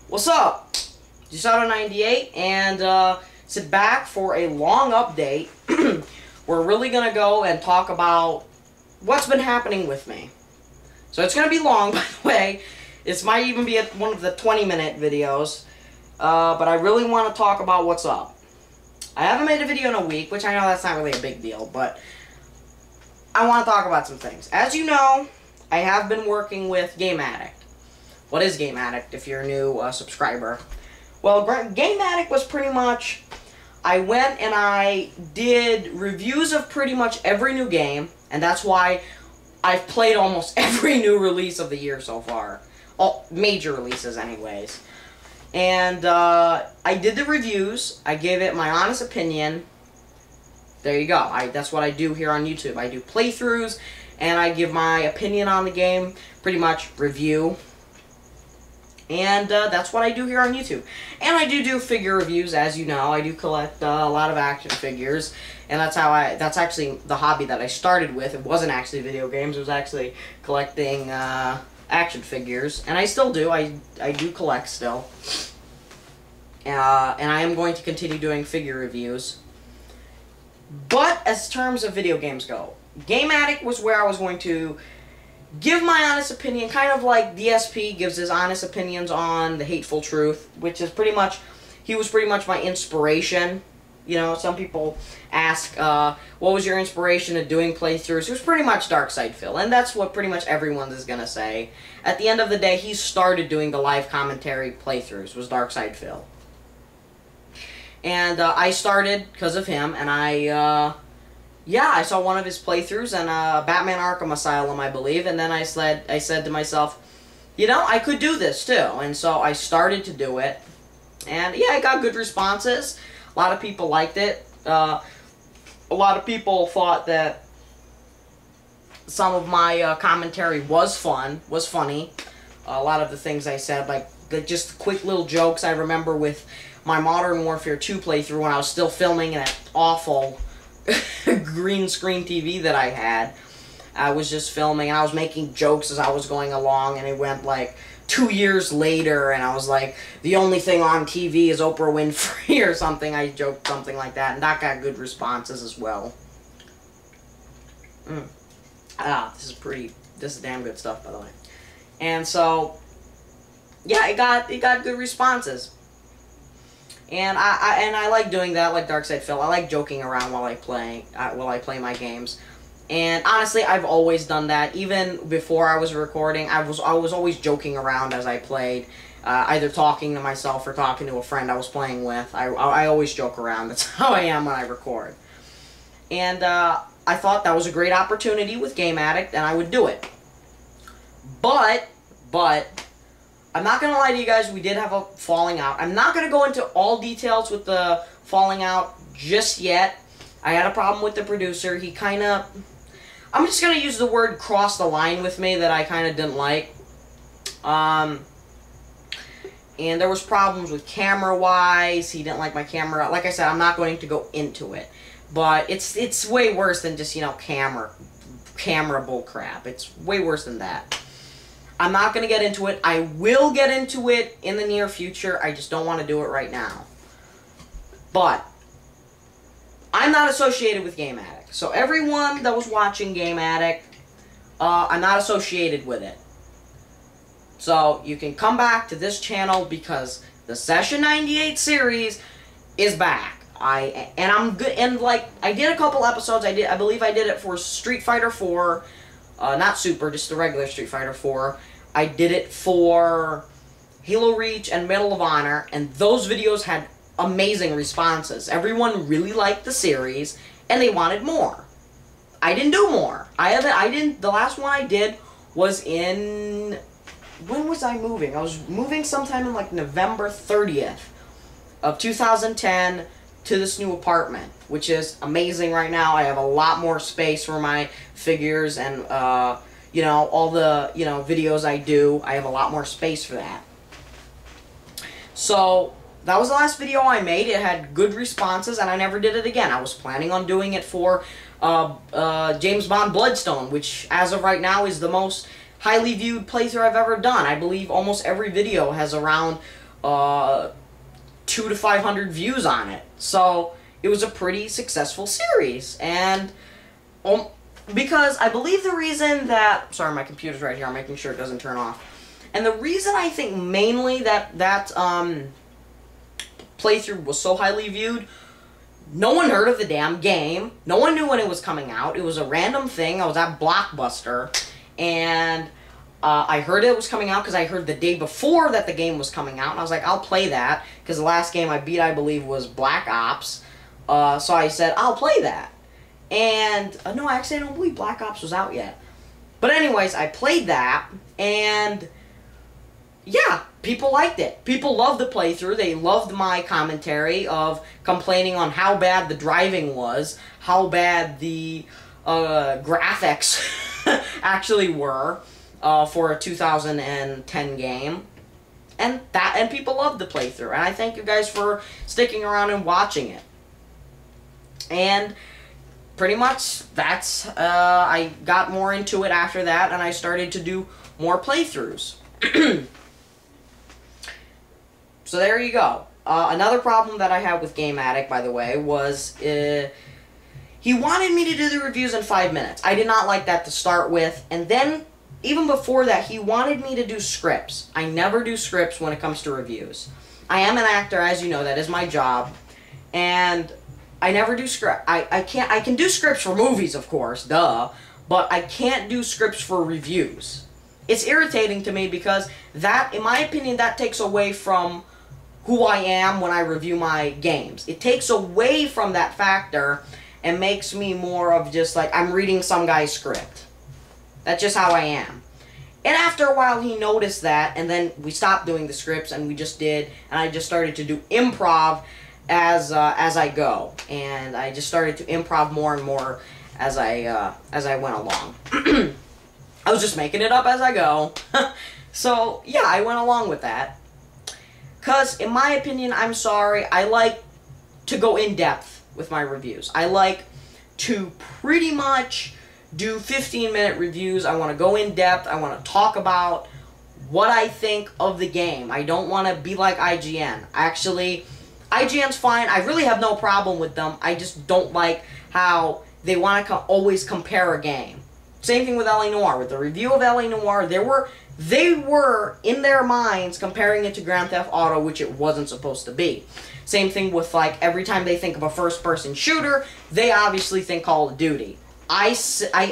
What's up? Gameaddict and sit back for a long update. We're really gonna go and talk about what's been happening with me. So it's gonna be long, by the way. This might even be one of the 20-minute videos, but I really want to talk about what's up. I haven't made a video in a week, which I know that's not really a big deal, but I want to talk about some things. As you know, I have been working with Gameaddict. What is Gameaddict, if you're a new subscriber? Well, Gameaddict was pretty much, I went and I did reviews of pretty much every new game, and that's why I've played almost every new release of the year so far. All major releases, anyways. And I did the reviews. I gave it my honest opinion. There you go. That's what I do here on YouTube. I do playthroughs, and I give my opinion on the game, pretty much review. And that's what I do here on YouTube. And I do figure reviews, as you know. I do collect a lot of action figures, and that's actually the hobby that I started with. It wasn't actually video games. It was actually collecting action figures, and I still do. I do collect still. And I am going to continue doing figure reviews. But as terms of video games go, Gameaddict was where I was going to give my honest opinion, kind of like DSP gives his honest opinions on The Hateful Truth, which is pretty much, he was pretty much my inspiration. You know, some people ask, what was your inspiration of doing playthroughs? It was pretty much Darkside Phil, and that's what pretty much everyone is going to say. At the end of the day, he started doing the live commentary playthroughs, was Darkside Phil. And I started because of him, and yeah, I saw one of his playthroughs in Batman Arkham Asylum, I believe, and then I said to myself, you know, I could do this too, and so I started to do it, and yeah, I got good responses. A lot of people liked it. A lot of people thought that some of my commentary was funny. A lot of the things I said, like just quick little jokes I remember with my Modern Warfare 2 playthrough when I was still filming that awful green screen TV that I had. I was just filming, and I was making jokes as I was going along, and it went like 2 years later, and I was like, the only thing on TV is Oprah Winfrey or something. I joked something like that, and that got good responses as well. This is damn good stuff, by the way. And so, yeah, it got good responses. And I like doing that, like Darkside Phil. I like joking around while I play my games. And honestly, I've always done that. Even before I was recording, I was always joking around as I played, either talking to myself or talking to a friend I was playing with. I always joke around. That's how I am when I record. And I thought that was a great opportunity with Gameaddict, and I would do it. But I'm not going to lie to you guys, we did have a falling out. I'm not going to go into all details with the falling out just yet. I had a problem with the producer. He kind of, I'm just going to use the word cross the line with me that I kind of didn't like. And there was problems with camera-wise. He didn't like my camera. Like I said, I'm not going to go into it. But it's way worse than just, you know, camera bullcrap. It's way worse than that. I'm not going to get into it. I will get into it in the near future. I just don't want to do it right now. But I'm not associated with Gameaddict. So everyone that was watching Gameaddict, I'm not associated with it. So you can come back to this channel because the Session 98 series is back. I'm good, and like I did a couple episodes. I believe I did it for Street Fighter 4. Not Super, just the regular Street Fighter 4. I did it for Halo Reach and Medal of Honor, and those videos had amazing responses. Everyone really liked the series, and they wanted more. I didn't do more. The last one I did was in, when was I moving? I was moving sometime in like November 30th of 2010 to this new apartment, which is amazing right now. I have a lot more space for my figures and, you know, all the, you know, videos I do. I have a lot more space for that. So, that was the last video I made. It had good responses, and I never did it again. I was planning on doing it for James Bond Bloodstone, which, as of right now, is the most highly viewed playthrough I've ever done. I believe almost every video has around 200 to 500 views on it. So it was a pretty successful series. And because I believe the reason that... Sorry, my computer's right here. I'm making sure it doesn't turn off. And the reason I think mainly that playthrough was so highly viewed, no one heard of the damn game. No one knew when it was coming out. It was a random thing. I was at Blockbuster, and I heard it was coming out because I heard the day before that the game was coming out, and I was like, I'll play that, because the last game I beat, I believe, was Black Ops. So I said, I'll play that. And, no, actually, I don't believe Black Ops was out yet. But anyways, I played that, and yeah, people liked it. People loved the playthrough. They loved my commentary of complaining on how bad the driving was, how bad the graphics actually were for a 2010 game. And people loved the playthrough. And I thank you guys for sticking around and watching it. And pretty much that's, I got more into it after that, and I started to do more playthroughs. So there you go. Another problem that I had with Gameaddict, by the way, was he wanted me to do the reviews in 5 minutes. I did not like that to start with, and then, even before that, he wanted me to do scripts. I never do scripts when it comes to reviews. I am an actor, as you know, that is my job, and I never do script. I can do scripts for movies, of course, duh, but I can't do scripts for reviews. It's irritating to me because that, in my opinion, that takes away from who I am when I review my games. It takes away from that factor and makes me more of just like, I'm reading some guy's script. That's just how I am. And after a while, he noticed that, and then we stopped doing the scripts, and we just did, and I just started to do improv as I go. And I just started to improv more and more as I went along. I was just making it up as I go. So, yeah, I went along with that. Because, in my opinion, I'm sorry, I like to go in-depth with my reviews. I like to pretty much do 15-minute reviews. I want to go in-depth. I want to talk about what I think of the game. I don't want to be like IGN. Actually, IGN's fine. I really have no problem with them. I just don't like how they want to always compare a game. Same thing with LA Noire. With the review of LA Noire, they were, in their minds, comparing it to Grand Theft Auto, which it wasn't supposed to be. Same thing with, like, every time they think of a first-person shooter, they obviously think Call of Duty. I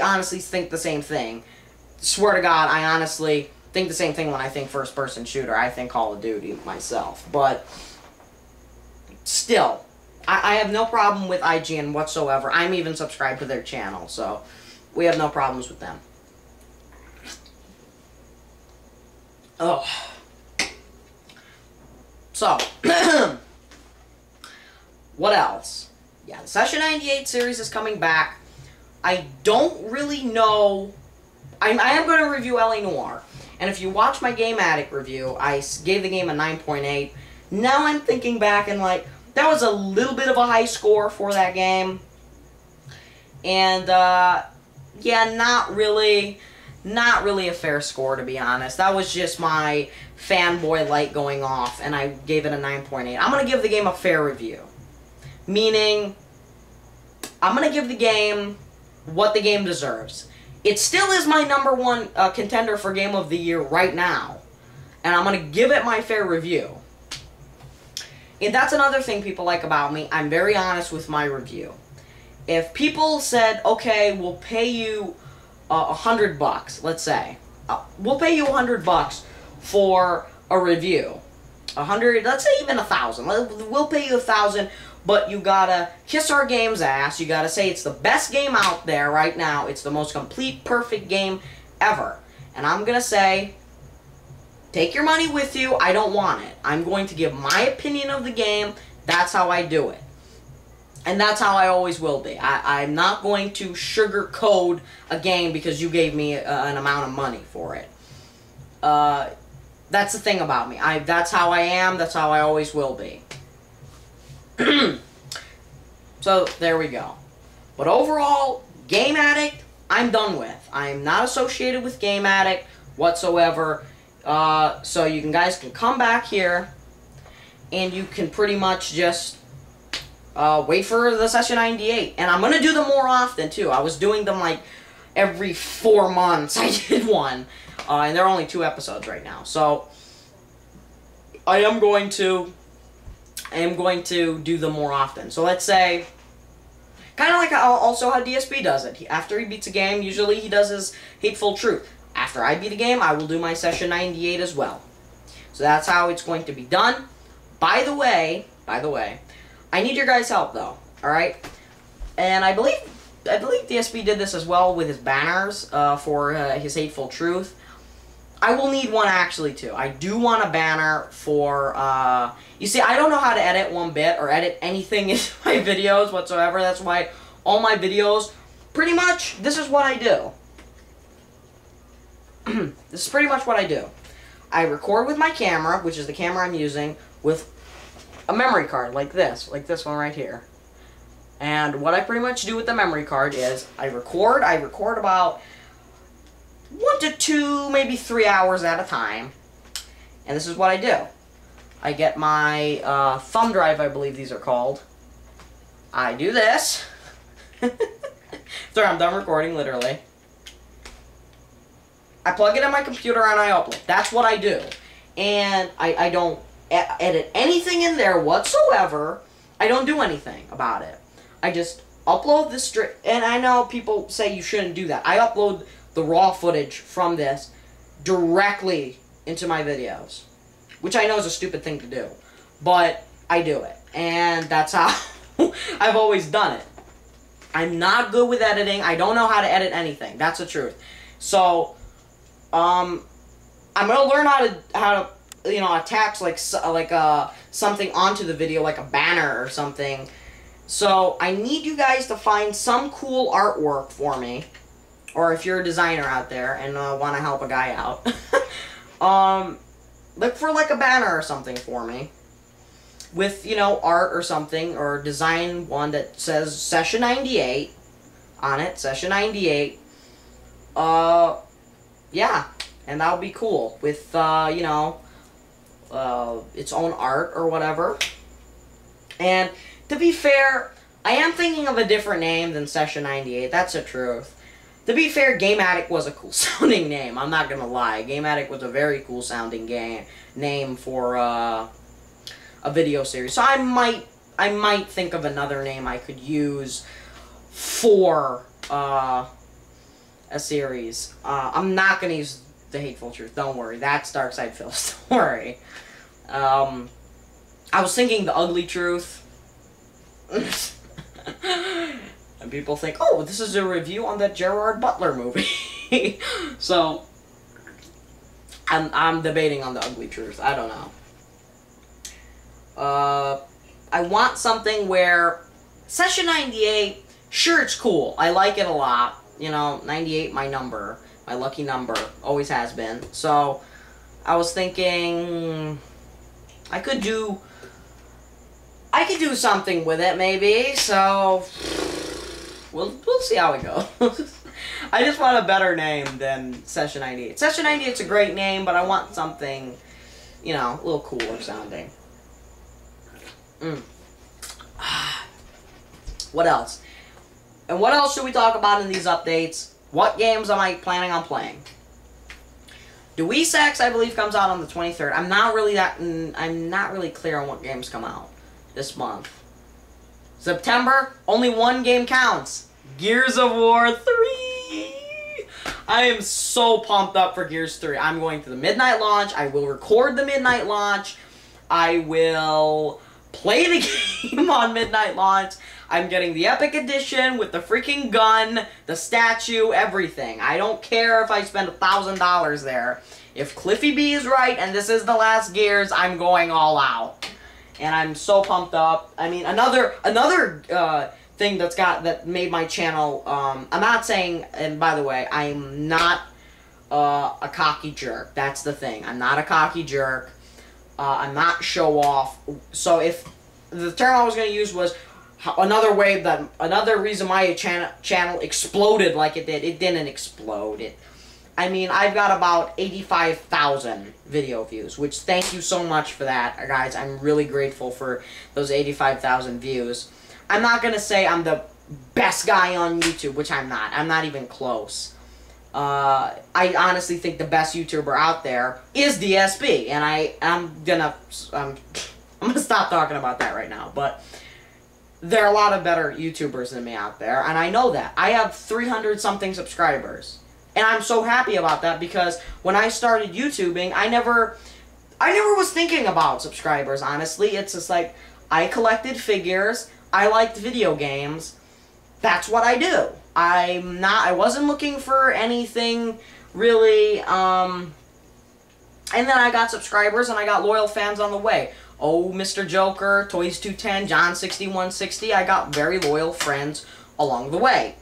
honestly think the same thing. Swear to God, I honestly think the same thing when I think first-person shooter. I think Call of Duty myself. But still, I have no problem with IGN whatsoever. I'm even subscribed to their channel, so we have no problems with them. Oh. So, what else? Yeah, the Session 98 series is coming back. I don't really know. I am going to review LA Noire. And if you watch my Gameaddict review, I gave the game a 9.8. Now I'm thinking back and like, that was a little bit of a high score for that game. And, yeah, not really a fair score, to be honest. That was just my fanboy light going off, and I gave it a 9.8. I'm going to give the game a fair review. Meaning, I'm going to give the game what the game deserves. It still is my #1 contender for Game of the Year right now. And I'm going to give it my fair review. And that's another thing people like about me. I'm very honest with my review. If people said, okay, we'll pay you $100, let's say. We'll pay you $100 for a review. 100, let's say even 1,000. We'll pay you 1,000, but you gotta kiss our game's ass. You gotta say it's the best game out there right now. It's the most complete, perfect game ever. And I'm gonna say, take your money with you. I don't want it. I'm going to give my opinion of the game. That's how I do it. And that's how I always will be. I'm not going to sugarcoat a game because you gave me an amount of money for it. That's the thing about me. That's how I am. That's how I always will be. So, there we go. But overall, Gameaddict, I'm done with. I'm not associated with Gameaddict whatsoever. So you guys can come back here, and you can pretty much just wait for the Session 98. And I'm going to do them more often, too. I was doing them, like, every 4 months I did one. And there are only 2 episodes right now. So, I am going to do them more often. So, let's say, kind of like also how DSP does it. After he beats a game, usually he does his Hateful Truth. After I beat a game, I will do my Session 98 as well. So, that's how it's going to be done. By the way, I need your guys' help, though, alright? And I believe DSP did this as well with his banners for his Hateful Truth. I will need one, actually, too. I do want a banner for, you see, I don't know how to edit one bit or edit anything into my videos whatsoever. That's why all my videos, pretty much, this is what I do. This is pretty much what I do. I record with my camera, which is the camera I'm using, with a memory card like this one right here. And what I pretty much do with the memory card is I record about 1 to 2, maybe 3 hours at a time. And this is what I do. I get my thumb drive, I believe these are called. I do this. Sorry, I'm done recording, literally. I plug it in my computer and I upload. That's what I do. And I don't edit anything in there whatsoever. I don't do anything about it. I just upload this straight, and I know people say you shouldn't do that. I upload the raw footage from this directly into my videos, which I know is a stupid thing to do, but I do it, and that's how I've always done it. I'm not good with editing. I don't know how to edit anything. That's the truth. So, I'm gonna learn how to attach like something onto the video, like a banner or something. So, I need you guys to find some cool artwork for me. Or if you're a designer out there and want to help a guy out. Look for like a banner or something for me. With, art or something. Or design one that says Session 98 on it. Session 98. Yeah. And that'll be cool. With, its own art or whatever. And to be fair, I am thinking of a different name than Session 98. That's the truth. To be fair, Gameaddict was a cool sounding name. I'm not gonna lie. Gameaddict was a very cool sounding name for a video series. So I might think of another name I could use for a series. I'm not gonna use the Hateful Truth. Don't worry. That's Darkside Phils. Don't worry. I was thinking the Ugly Truth. And people think, oh, this is a review on that Gerard Butler movie. So, I'm debating on the Ugly Truth. I don't know. I want something where Session 98, sure, it's cool. I like it a lot. 98, my number. My lucky number. Always has been. So, I was thinking I could do something with it, maybe. So, we'll see how it goes. I just want a better name than Session 98. Session 98's a great name, but I want something, a little cooler sounding. What else? And what else should we talk about in these updates? What games am I planning on playing? Deus Ex, I believe, comes out on the 23rd. I'm not really clear on what games come out this month. September, only one game counts. Gears of War 3! I am so pumped up for Gears 3. I'm going to the midnight launch. I will record the midnight launch. I will play the game on midnight launch. I'm getting the Epic Edition with the freaking gun, the statue, everything. I don't care if I spend $1,000 there. If Cliffy B is right and this is the last Gears, I'm going all out. And I'm so pumped up. I mean, another thing that made my channel. I'm not saying, and by the way, I'm not a cocky jerk. That's the thing. I'm not a cocky jerk. I'm not show off. So if the term I was going to use was another reason my channel exploded like it did. It didn't explode. I mean, I've got about 85,000 video views, which thank you so much for that, guys. I'm really grateful for those 85,000 views. I'm not going to say I'm the best guy on YouTube, which I'm not. I'm not even close. I honestly think the best YouTuber out there is DSB, and I'm gonna stop talking about that right now, but there are a lot of better YouTubers than me out there, and I know that. I have 300-something subscribers, and I'm so happy about that because when I started YouTubing, I never was thinking about subscribers, honestly. It's just like, I collected figures, I liked video games, that's what I do. I wasn't looking for anything really, and then I got subscribers and I got loyal fans on the way. Oh, Mr. Joker, Toys210, John6160, I got very loyal friends along the way.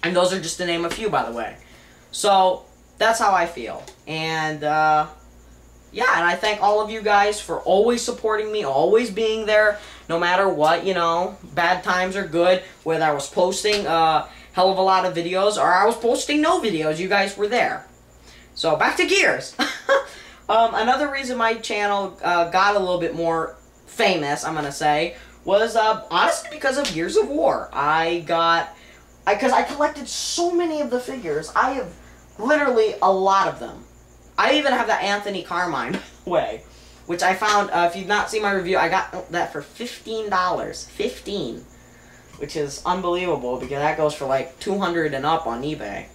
And those are just to name a few, by the way. So, that's how I feel. And, yeah, and I thank all of you guys for always supporting me, always being there, no matter what, you know. Bad times are good, whether I was posting a hell of a lot of videos or I was posting no videos, you guys were there. So, back to Gears. Another reason my channel got a little bit more famous, I'm going to say, was honestly because of Gears of War. Because I collected so many of the figures. I have literally a lot of them. I even have that Anthony Carmine, by the way, which I found, if you've not seen my review, I got that for $15. $15. Which is unbelievable, because that goes for like $200 and up on eBay.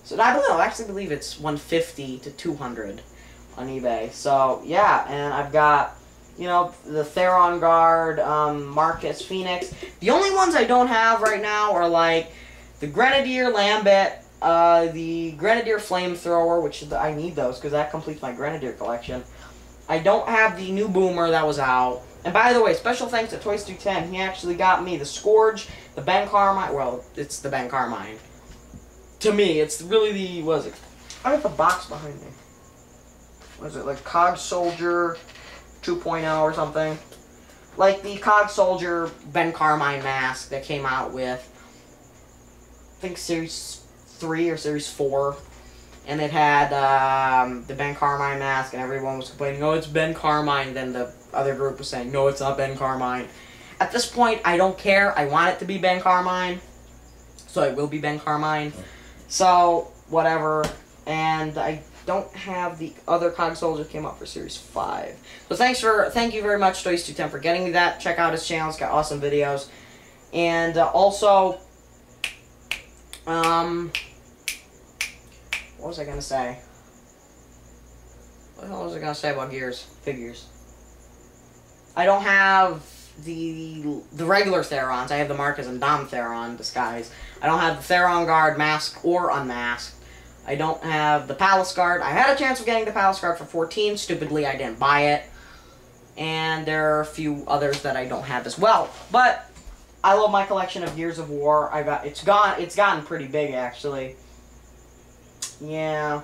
So, I don't know, I actually believe it's $150 to $200 on eBay. So, yeah, and I've got, you know, the Theron Guard, Marcus Phoenix. The only ones I don't have right now are, like, the Grenadier Lambert, the Grenadier Flamethrower, which I need those because that completes my Grenadier collection. I don't have the new Boomer that was out. And by the way, special thanks to Toys210. He actually got me the Scourge, the Ben Carmine. Well, it's the Ben Carmine. To me, it's really the, what is it? I have the box behind me. What is it, like COG Soldier 2.0 or something? Like the COG Soldier Ben Carmine mask that came out with, I think, Series 3 or Series 4, and it had the Ben Carmine mask, and everyone was complaining, oh, it's Ben Carmine, then the other group was saying, no, it's not Ben Carmine. At this point, I don't care. I want it to be Ben Carmine, so it will be Ben Carmine. So, whatever, and I don't have the other COG Soldier came out for Series 5. So thank you very much, Toys210, for getting me that. Check out his channel, it's got awesome videos. And also, what was I gonna say? What the hell was I gonna say about Gears figures? I don't have the regular Therons. I have the Marcus and Dom Theron disguise. I don't have the Theron Guard masked or unmasked. I don't have the Palace Guard. I had a chance of getting the Palace Guard for $14. Stupidly, I didn't buy it. And there are a few others that I don't have as well. But I love my collection of Gears of War. It's gotten pretty big, actually. Yeah.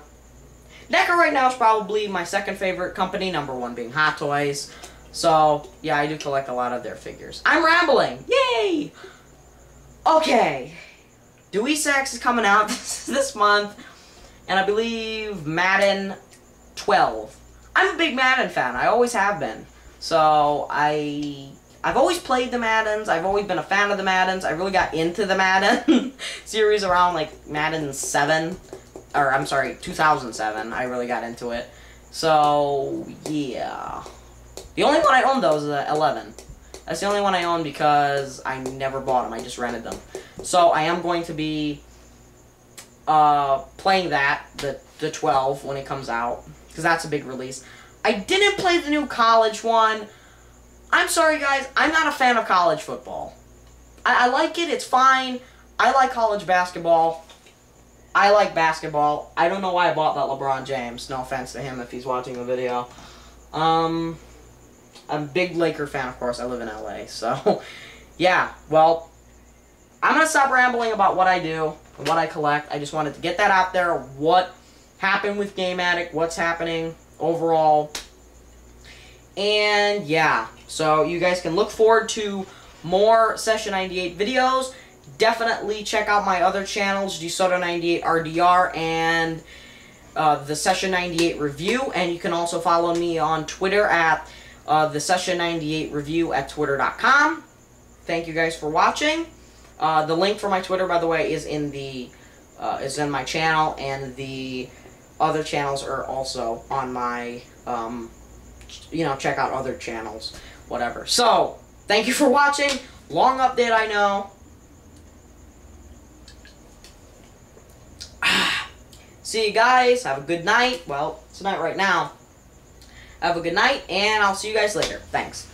NECA right now is probably my second favorite company, number one being Hot Toys. So, yeah, I do collect a lot of their figures. I'm rambling! Yay! Okay. Deus Ex is coming out this month, and I believe Madden 12. I'm a big Madden fan. I always have been. So, I've always played the Maddens. I've always been a fan of the Maddens. I really got into the Madden series around, like, Madden 7. Or, I'm sorry, 2007. I really got into it. So, yeah. The only one I own, though, is the 11. That's the only one I own because I never bought them. I just rented them. So, I am going to be playing that, the 12, when it comes out. Because that's a big release. I didn't play the new college one. I'm sorry, guys. I'm not a fan of college football. I like it. It's fine. I like college basketball. I like basketball. I don't know why I bought that LeBron James. No offense to him if he's watching the video. I'm a big Laker fan, of course. I live in LA. So, yeah. Well, I'm going to stop rambling about what I do and what I collect. I just wanted to get that out there. What happened with Gameaddict. What's happening overall. And, yeah. So, you guys can look forward to more Session 98 videos. Definitely check out my other channels, DeSoto98 RDR and the Session 98 Review, and you can also follow me on Twitter at the Session 98 Review at twitter.com. Thank you guys for watching. The link for my Twitter, by the way, is in my channel, and the other channels are also on my, check out other channels, whatever. So, thank you for watching. Long update, I know. See you guys. Have a good night. Well, it's night right now. Have a good night, and I'll see you guys later. Thanks.